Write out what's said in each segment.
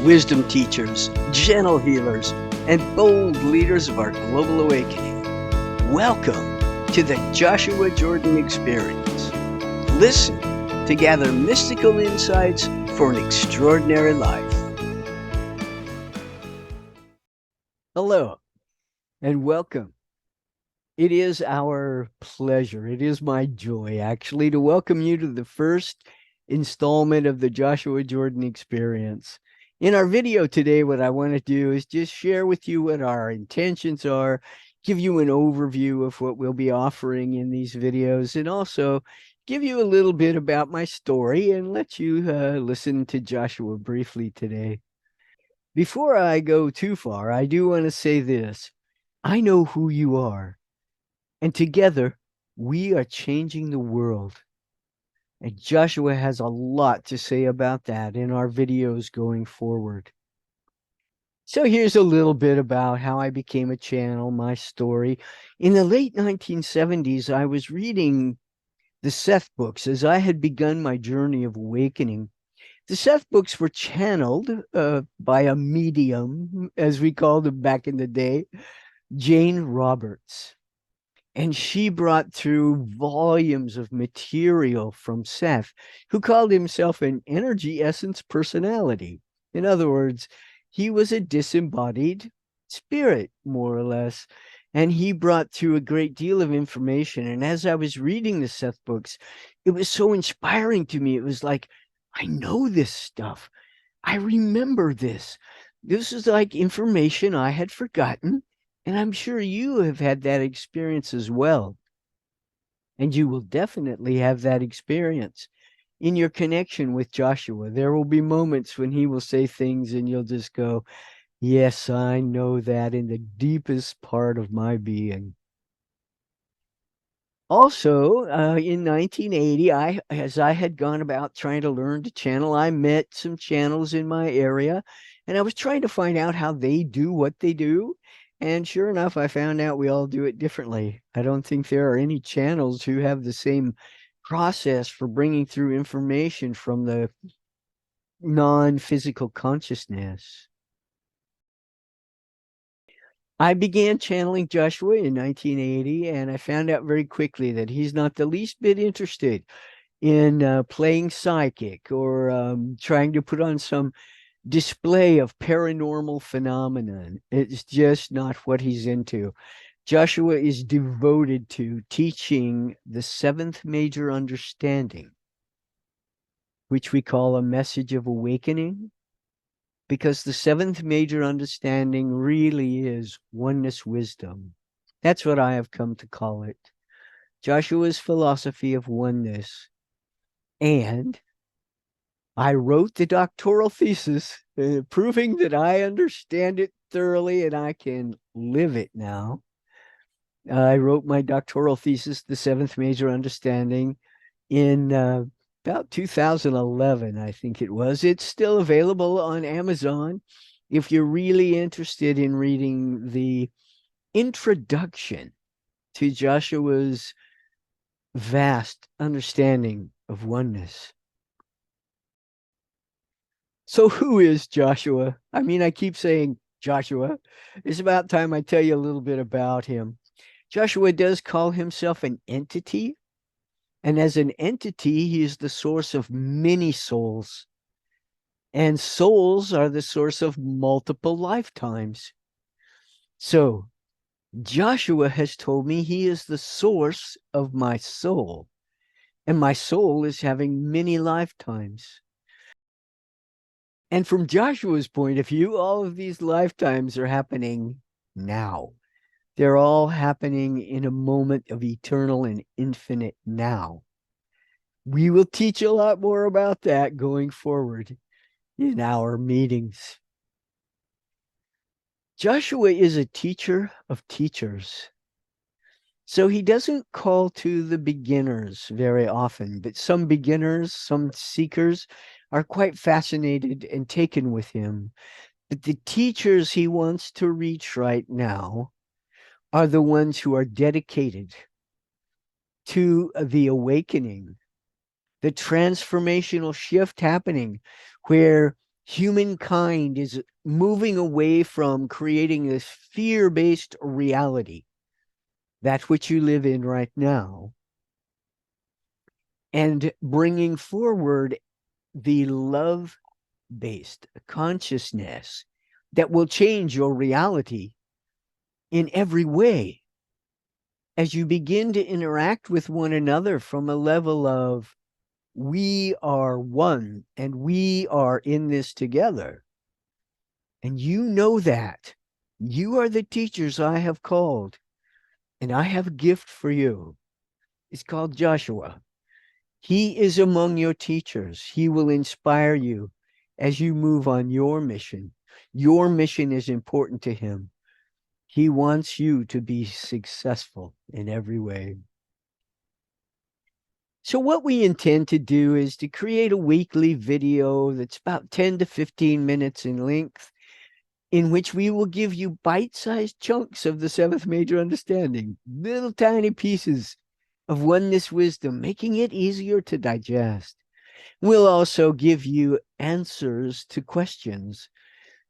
wisdom teachers, gentle healers, and bold leaders of our global awakening. Welcome to the Joshua Jordan Experience. Listen to gather mystical insights for an extraordinary life. Hello, and welcome. It is our pleasure, it is my joy, actually, to welcome you to the first installment of the Joshua Jordan Experience. In our video today, what I want to do is just share with you what our intentions are, give you an overview of what we'll be offering in these videos, and also give you a little bit about my story and let you listen to Joshua briefly today. Before I go too far, I do want to say this. I know who you are. And together, we are changing the world. And Joshua has a lot to say about that in our videos going forward. So here's a little bit about how I became a channel, my story. In the late 1970s, I was reading the Seth books as I had begun my journey of awakening. The Seth books were channeled by a medium, as we called them back in the day, Jane Roberts. And she brought through volumes of material from Seth, who called himself an energy essence personality. In other words, he was a disembodied spirit, more or less. And he brought through a great deal of information. And as I was reading the Seth books, it was so inspiring to me. It was like, I know this stuff. I remember this. This is like information I had forgotten. And I'm sure you have had that experience as well. And you will definitely have that experience in your connection with Joshua. There will be moments when he will say things and you'll just go, yes, I know that in the deepest part of my being. Also, in 1980, as I had gone about trying to learn to channel, I met some channels in my area, and I was trying to find out how they do what they do. And sure enough, I found out we all do it differently. I don't think there are any channels who have the same process for bringing through information from the non-physical consciousness. I began channeling Joshua in 1980, and I found out very quickly that he's not the least bit interested in playing psychic or trying to put on some display of paranormal phenomenon. It's just not what he's into. Joshua is devoted to teaching the seventh major understanding, which we call a message of awakening, because the seventh major understanding really is oneness wisdom. That's what I have come to call it. Joshua's philosophy of oneness. And I wrote the doctoral thesis proving that I understand it thoroughly and I can live it now. I wrote my doctoral thesis, The Seventh Major Understanding, in about 2011, I think it was. It's still available on Amazon if you're really interested in reading the introduction to Joshua's vast understanding of oneness. So who is Joshua? I mean, I keep saying Joshua. It's about time I tell you a little bit about him. Joshua does call himself an entity. And as an entity, he is the source of many souls. And souls are the source of multiple lifetimes. So Joshua has told me he is the source of my soul. And my soul is having many lifetimes. And from Joshua's point of view, all of these lifetimes are happening now. They're all happening in a moment of eternal and infinite now. We will teach a lot more about that going forward in our meetings. Joshua is a teacher of teachers. So he doesn't call to the beginners very often, but some beginners, some seekers are quite fascinated and taken with him. But the teachers he wants to reach right now are the ones who are dedicated to the awakening, the transformational shift happening, where Humankind is moving away from creating this fear-based reality, that which you live in right now, and bringing forward the love-based consciousness that will change your reality in every way as you begin to interact with one another from a level of we are one and we are in this together. And you know that. You are the teachers I have called, and I have a gift for you. It's called Joshua. He is among your teachers. He will inspire you as you move on your mission. Your mission is important to him. He wants you to be successful in every way. So what we intend to do is to create a weekly video that's about 10 to 15 minutes in length, in which we will give you bite-sized chunks of the seventh major understanding, little tiny pieces of oneness wisdom, making it easier to digest. We'll also give you answers to questions.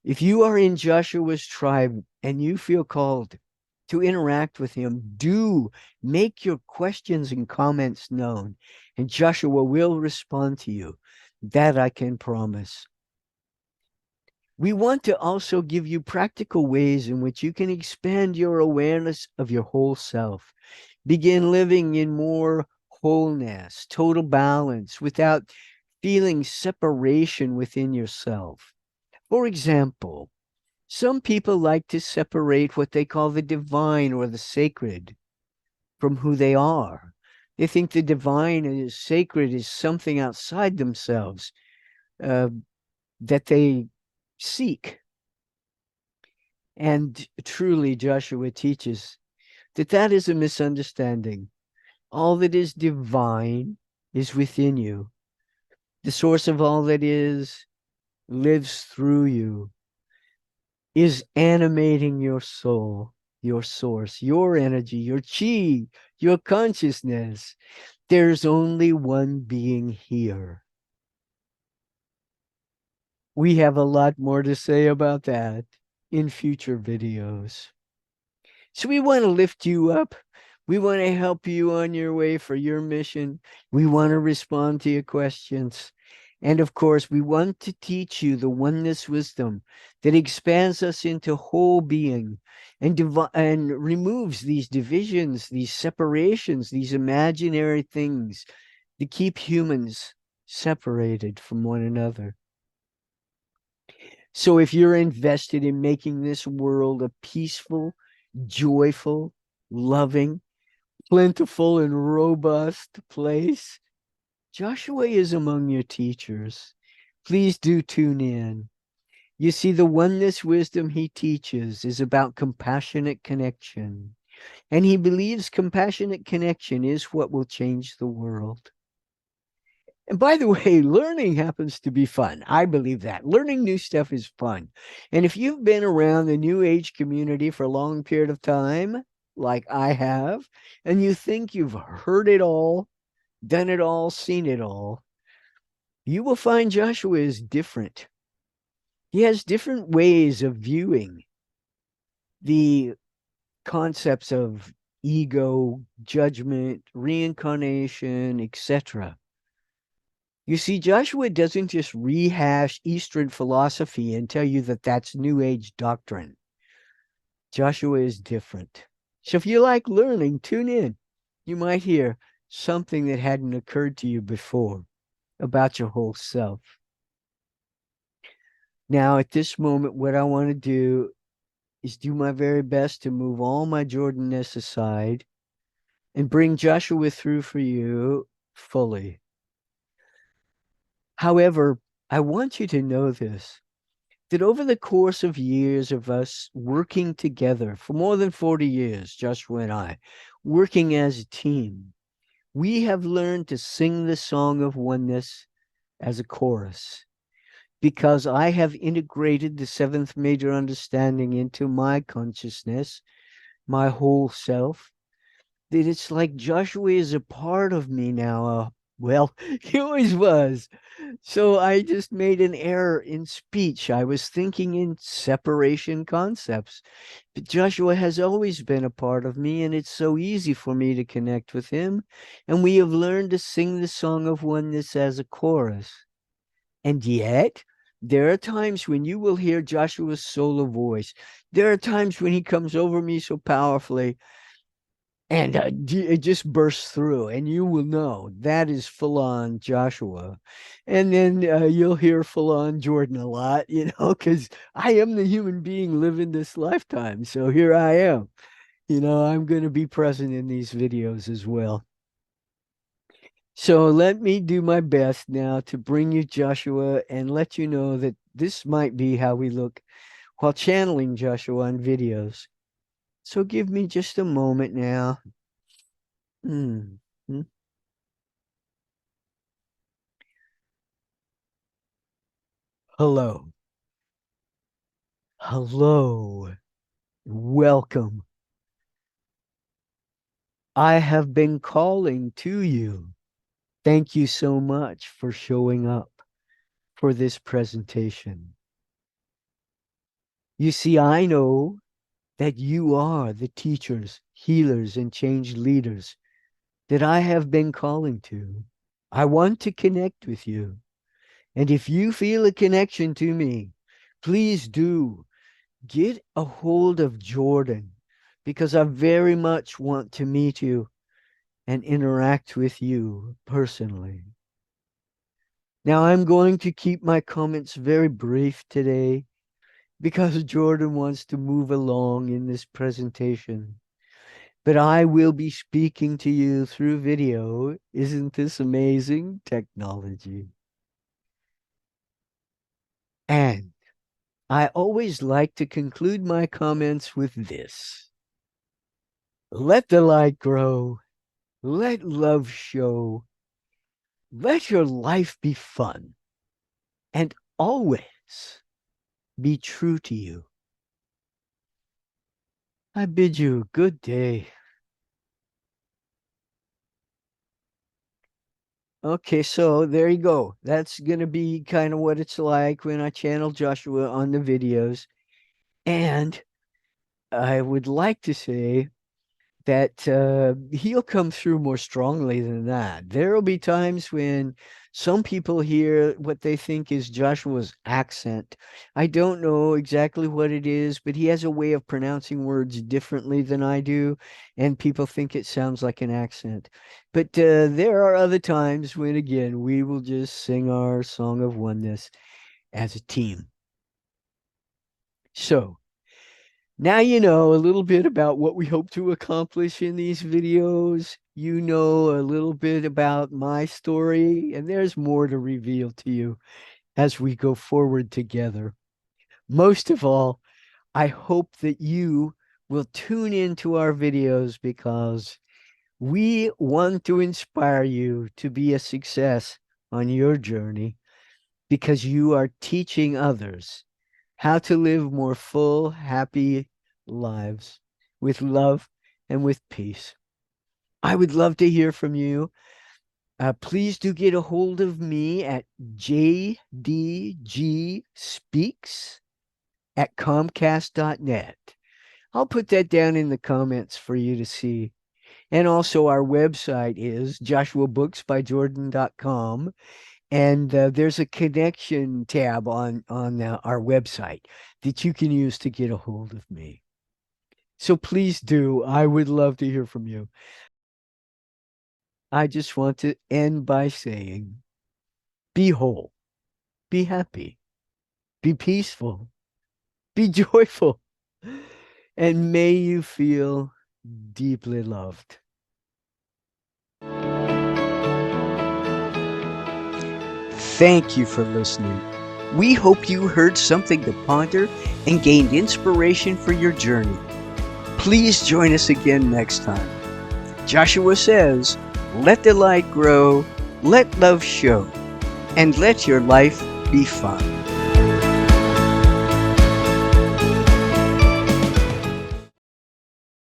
If you are in Joshua's tribe and you feel called to interact with him, do make your questions and comments known, and Joshua will respond to you. That I can promise. We want to also give you practical ways in which you can expand your awareness of your whole self. Begin living in more wholeness, total balance, without feeling separation within yourself. For example, some people like to separate what they call the divine or the sacred from who they are. They think the divine is sacred is something outside themselves uh, that they seek. And truly, Joshua teaches that that is a misunderstanding. All that is divine is within you. The source of all that is lives through you, is animating your soul, your source, your energy, your chi, your consciousness. There's only one being here. We have a lot more to say about that in future videos. So we want to lift you up. We want to help you on your way for your mission. We want to respond to your questions. And of course, we want to teach you the oneness wisdom that expands us into whole being and removes these divisions, these separations, these imaginary things that keep humans separated from one another. So if you're invested in making this world a peaceful, joyful, loving, plentiful, and robust place, Joshua is among your teachers. Please do tune in. You see, the oneness wisdom he teaches is about compassionate connection. And he believes compassionate connection is what will change the world. And by the way, learning happens to be fun. I believe that. Learning new stuff is fun. And if you've been around the New Age community for a long period of time, like I have, and you think you've heard it all, done it all, seen it all, you will find Joshua is different. He has different ways of viewing the concepts of ego, judgment, reincarnation, etc. You see, Joshua doesn't just rehash Eastern philosophy and tell you that that's New Age doctrine. Joshua is different. So if you like learning, tune in. You might hear something that hadn't occurred to you before about your whole self. Now, at this moment, what I want to do is do my very best to move all my Jordan-ness aside and bring Joshua through for you fully. However, I want you to know this, that over the course of years of us working together for more than 40 years, Joshua and I, working as a team, we have learned to sing the song of oneness as a chorus, because I have integrated the seventh major understanding into my consciousness, my whole self, that it's like Joshua is a part of me now, Well, he always was. So I just made an error in speech. I was thinking in separation concepts. But Joshua has always been a part of me, and it's so easy for me to connect with him. And we have learned to sing the song of oneness as a chorus. And yet, there are times when you will hear Joshua's solo voice. There are times when he comes over me so powerfully and it just bursts through, and you will know that is full on Joshua. And then you'll hear full on Jordan a lot, because I am the human being living this lifetime. So here I am. I'm going to be present in these videos as well. So let me do my best now to bring you Joshua and let you know that this might be how we look while channeling Joshua on videos. So give me just a moment now. Hmm. Hmm. Hello. Hello. Welcome. I have been calling to you. Thank you so much for showing up for this presentation. You see, I know that you are the teachers, healers, and change leaders that I have been calling to. I want to connect with you. And if you feel a connection to me, please do get a hold of Jordan because I very much want to meet you and interact with you personally. Now, I'm going to keep my comments very brief today because Jordan wants to move along in this presentation. But I will be speaking to you through video. Isn't this amazing technology? And I always like to conclude my comments with this. Let the light grow. Let love show. Let your life be fun and always be true to you. I bid you a good day. Okay, so there you go. That's going to be kind of what it's like when I channel Joshua on the videos. And I would like to say that he'll come through more strongly than that. There will be times when some people hear what they think is Joshua's accent. I don't know exactly what it is, but he has a way of pronouncing words differently than I do, and people think it sounds like an accent. But there are other times when, again, we will just sing our song of oneness as a team. So, now you know a little bit about what we hope to accomplish in these videos. You know a little bit about my story, and there's more to reveal to you as we go forward together. Most of all, I hope that you will tune into our videos because we want to inspire you to be a success on your journey because you are teaching others how to live more full, happy lives with love and with peace. I would love to hear from you. Please do get a hold of me at jdgspeaks@comcast.net. I'll put that down in the comments for you to see. And also our website is joshuabooksbyjordan.com. And there's a connection tab on our website that you can use to get a hold of me. So please do. I would love to hear from you. I just want to end by saying, be whole, be happy, be peaceful, be joyful, and may you feel deeply loved. Thank you for listening. We hope you heard something to ponder and gained inspiration for your journey. Please join us again next time. Joshua says, let the light grow, let love show, and let your life be fun.